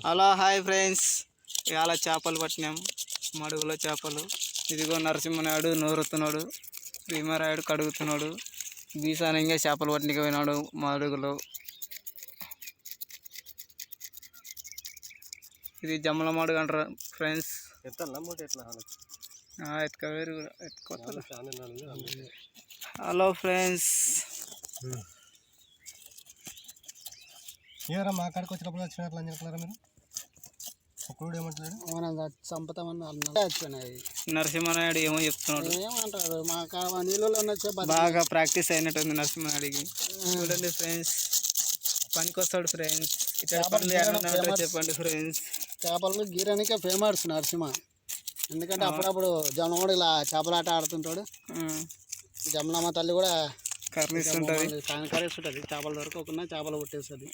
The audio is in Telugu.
హలో హాయ్ ఫ్రెండ్స్, ఇవాళ చేపలు పట్టినాం. మడుగులో చేపలు. ఇదిగో నరసింహనాయుడు నూరుతున్నాడు, భీమరాయుడు కడుగుతున్నాడు, బీసానంగా చేపలు పట్టినకి పోయినాడు మడుగులో. ఇది జమ్మల మడుగు అంటారు ఫ్రెండ్స్. ఎత్తుకోవేరు ఎత్తుకోవాలి. హలో ఫ్రెండ్స్, ఏరా మా కాడికి వచ్చినప్పుడు వచ్చినట్లు అని చెప్తున్నారా మీరు? ఒక్కడు ఏమంటున్నాడు? మనం చంపుతామని వచ్చినాయి. నరసింహనాయుడు ఏమో చెప్తున్నాడు. ఏమంటారు మా నీళ్ళలో బాగా ప్రాక్టీస్ అయినట్టుంది నరసింహనాయుడికి. చూడండి ఫ్రెండ్స్, పనికొస్తాడు ఫ్రెండ్స్. ఇట్లా చెప్పండి ఫ్రెండ్స్. చేపలు గీరానికే ఫేమస్ నరసింహ. ఎందుకంటే అప్పుడప్పుడు జమ్మడు ఇలా చేపలాట ఆడుతుంటాడు. జమ్మలమ్మ తల్లి కూడా కర్రీస్తుంటుంది, కర్రీస్తుంటుంది. చేపలు దొరకకుండా చేపలు పుట్టేస్తుంది.